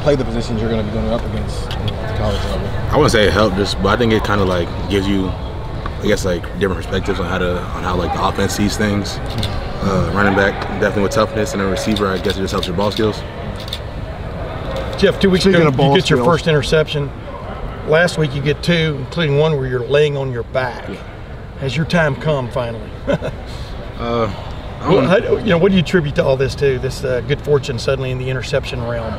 play the positions you're going to be going up against at the college level? I wouldn't say it helped, but I think it kind of like gives you, I guess, like different perspectives on how like the offense sees things. Running back definitely with toughness, and a receiver, I guess it just helps your ball skills. Jeff, 2 weeks ago you get your first interception. Last week you get 2, including one where you're laying on your back. Yeah. Has your time come finally? What do you attribute to all this to? This good fortune suddenly in the interception realm.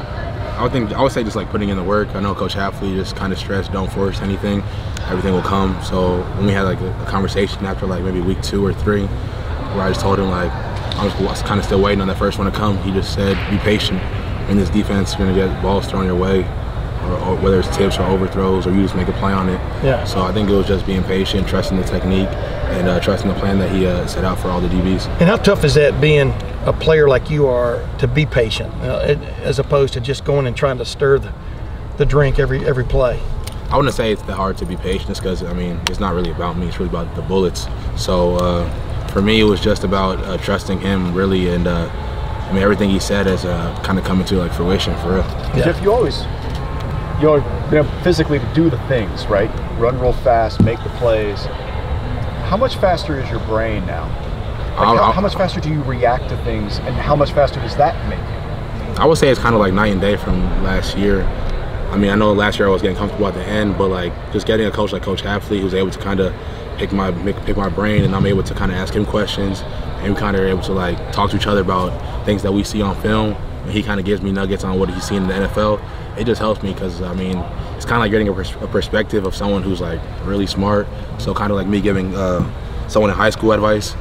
I would say just like putting in the work. I know Coach Hafley just kind of stressed, don't force anything, everything will come. So when we had like a conversation after like maybe week 2 or 3, where I just told him like I was kind of still waiting on that first one to come. He just said, be patient. In this defense, you're gonna get balls thrown your way, or whether it's tips or overthrows, or you just make a play on it. Yeah. So I think it was just being patient, trusting the technique, and trusting the plan that he set out for all the DBs. And how tough is that, being a player like you are, to be patient as opposed to just going and trying to stir the drink every play? I wouldn't say it's that hard to be patient, just because I mean it's not really about me; it's really about the bullets. So for me, it was just about trusting him really, and I mean everything he said is kind of coming to like fruition for real. Yeah. Jeff, you always been able physically to do the things, right? Run real fast, make the plays. How much faster is your brain now? Like how much faster do you react to things, and how much faster does that make you? I would say it's kind of like night and day from last year. I mean, I know last year I was getting comfortable at the end, but like just getting a coach like Coach Hafley, who's able to kind of pick my brain, and I'm able to kind of ask him questions, and we kind of are able to like talk to each other about things that we see on film, and he kind of gives me nuggets on what he's seen in the NFL. It just helps me because I mean it's kind of like getting a perspective of someone who's like really smart. So kind of like me giving someone in high school advice.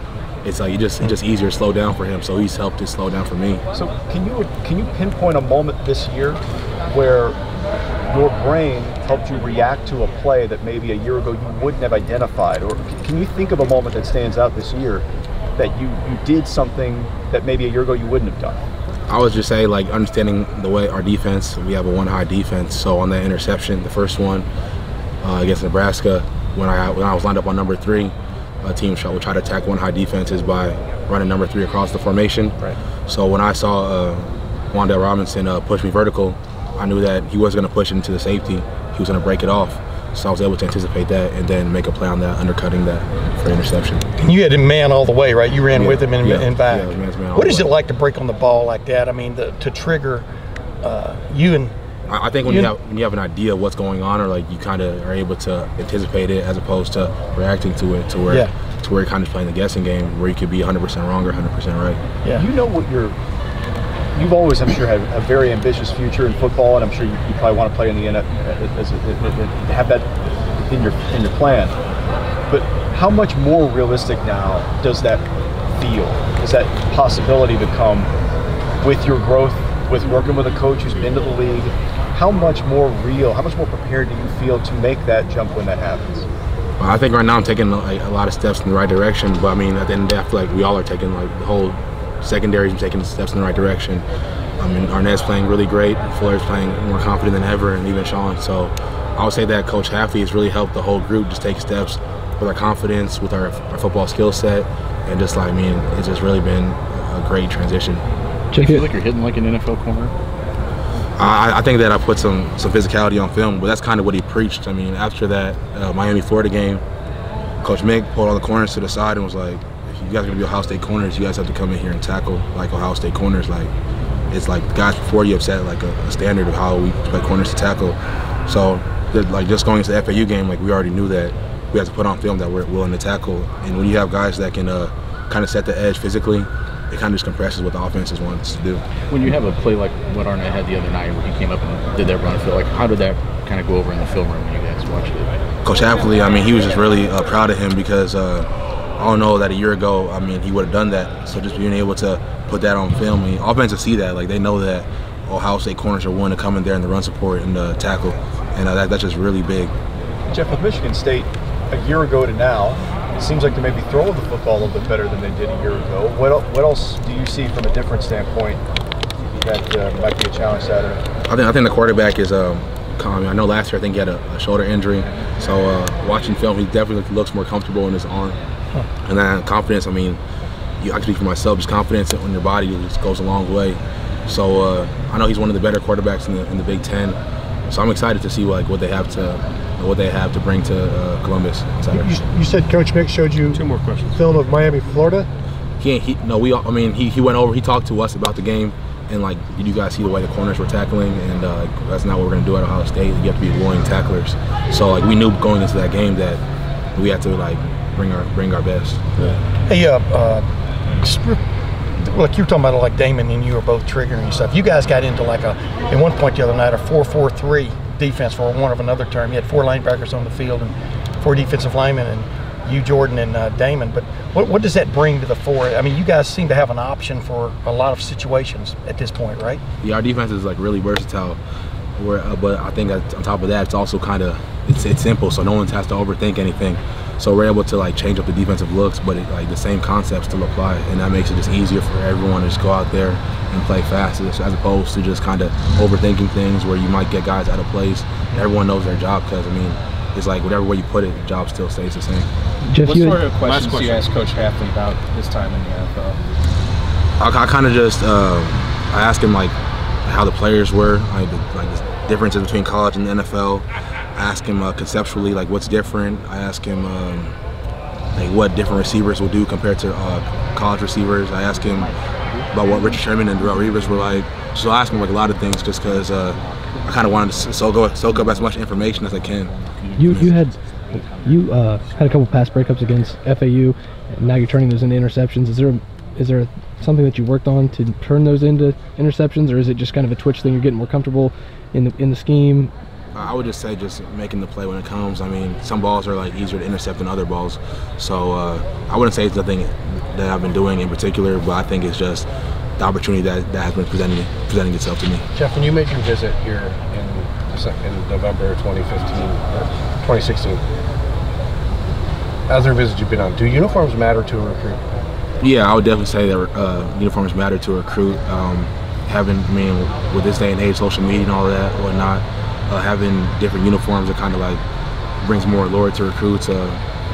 It's like it's just easier to slow down for him. So he's helped to slow down for me. So can you pinpoint a moment this year where your brain helped you react to a play that maybe a year ago you wouldn't have identified? Or can you think of a moment that stands out this year that you did something that maybe a year ago you wouldn't have done? I would just say like understanding the way our defense, we have a one high defense. So on that interception, the first one against Nebraska, when I was lined up on number 3, a team will try to attack one high defenses by running number 3 across the formation. Right. So when I saw Wandale Robinson push me vertical, I knew that he wasn't going to push it into the safety. He was going to break it off. So I was able to anticipate that and then make a play on that, undercutting that for interception. And you had him man all the way, right? You ran with him and back. Yeah, man what is it like to break on the ball like that? I mean, to trigger you and... I think when you have an idea of what's going on, or like you kind of are able to anticipate it as opposed to reacting to it, to where you're kind of playing the guessing game where you could be 100% wrong or 100% right. Yeah. You know what you've always, I'm sure, had a very ambitious future in football, and I'm sure you probably want to play in the NFL, have that in your plan. But how much more realistic now does that feel? Does that possibility become with your growth, with working with a coach who's been to the league? How much more real, how much more prepared do you feel to make that jump when that happens? I think right now I'm taking like a lot of steps in the right direction, but I mean at the end of the day I feel like we all are taking, like the whole secondary is taking steps in the right direction. I mean Arnett's playing really great, Fuller's playing more confident than ever, and even Sean. So I would say that Coach Hafley has really helped the whole group just take steps with our confidence, with our football skill set, and just like, I mean, it's just really been a great transition. Do you feel like you're hitting like an NFL corner? I think that I put some physicality on film, but that's kind of what he preached. I mean, after that Miami-Florida game, Coach Mick pulled all the corners to the side and was like, if you guys are going to be Ohio State corners, you guys have to come in here and tackle like Ohio State corners. Like, it's like the guys before you have set like a standard of how we play corners to tackle. So, like just going into the FAU game, like we already knew that we have to put on film that we're willing to tackle. And when you have guys that can kind of set the edge physically, it kind of just compresses what the offense wants to do. When you have a play like what Arnett had the other night where he came up and did that run field, like how did that kind of go over in the film room when you guys watched it? Coach Hafley, I mean, he was just really proud of him because I don't know that a year ago, I mean, he would have done that. So just being able to put that on film, I mean, offenses see that. Like, they know that Ohio State corners are willing to come in there in the run support and tackle. And that's just really big. Jeff, with Michigan State, a year ago to now, it seems like they may be throwing the football a little bit better than they did a year ago. What else do you see from a different standpoint that might be a challenge Saturday? I think the quarterback is calm. I know last year I think he had a shoulder injury. So watching film, he definitely looks more comfortable in his arm. And then confidence, I mean, I can speak for myself, just confidence in your body just goes a long way. So I know he's one of the better quarterbacks in the Big Ten. So I'm excited to see like what they have to bring to Columbus. You said Coach Mick showed you 2 more questions. Film of Miami, Florida. He went over. He talked to us about the game, and like, did you guys see the way the corners were tackling? And that's not what we're gonna do at Ohio State. You have to be willing tacklers. So like, we knew going into that game that we had to like bring our best. Yeah. Hey, look, you were talking about like Damon and you were both triggering and stuff. You guys got into like at one point the other night, a 4-4-3 defense, for want of another term. You had 4 linebackers on the field and 4 defensive linemen, and you, Jordan, and Damon. But what does that bring to the fore? I mean, you guys seem to have an option for a lot of situations at this point, right? Yeah, our defense is like really versatile. But I think on top of that, it's also kind of it's simple, so no one has to overthink anything. So we're able to like change up the defensive looks, but like the same concepts still apply, and that makes it just easier for everyone to just go out there and play fast, as opposed to just kind of overthinking things where you might get guys out of place. Everyone knows their job, because I mean, it's like whatever way you put it, the job still stays the same. Jeff, what sort of questions do you ask Coach Hafley about his time in the NFL? I kind of just I asked him like how the players were, like the differences between college and the NFL. I asked him conceptually, like what's different. I asked him like what different receivers will do compared to college receivers. I asked him about what Richard Sherman and Darrelle Revis were like. So I asked him like a lot of things, just because I kind of wanted to soak up as much information as I can. You had a couple pass breakups against FAU, and now you're turning those into interceptions. Is there something that you worked on to turn those into interceptions, or is it just kind of a twitch thing? You're getting more comfortable in the scheme? I would just say just making the play when it comes. I mean, some balls are like easier to intercept than other balls. So I wouldn't say it's nothing that I've been doing in particular, but I think it's just the opportunity that has been presenting itself to me. Jeff, when you made your visit here in November 2016, as their visit you've been on, do uniforms matter to a recruit? Yeah, I would definitely say that uniforms matter to a recruit. With this day and age, social media and all that, whatnot, having different uniforms, it kind of like brings more allure to recruits,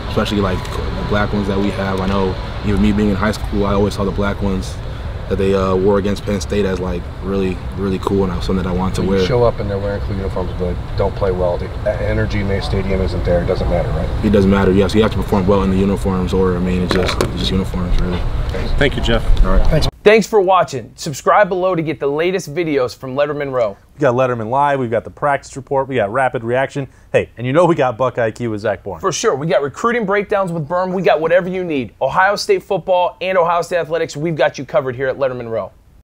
especially like the black ones that we have. I know even me being in high school, I always saw the black ones that they wore against Penn State as like really, really cool, and something that I wanted to wear. You show up and they're wearing cool uniforms, but don't play well. The energy in the stadium isn't there. It doesn't matter, right? It doesn't matter. Yeah, so you have to perform well in the uniforms, or I mean, it's just uniforms, really. Thank you, Jeff. All right. Thanks. Thanks for watching. Subscribe below to get the latest videos from Lettermen Row. We got Letterman Live, we've got the practice report, we got rapid reaction. Hey, and you know we got Buckeye IQ with Zach Bourne. For sure. We got recruiting breakdowns with Berm. We got whatever you need. Ohio State football and Ohio State athletics, we've got you covered here at Lettermen Row.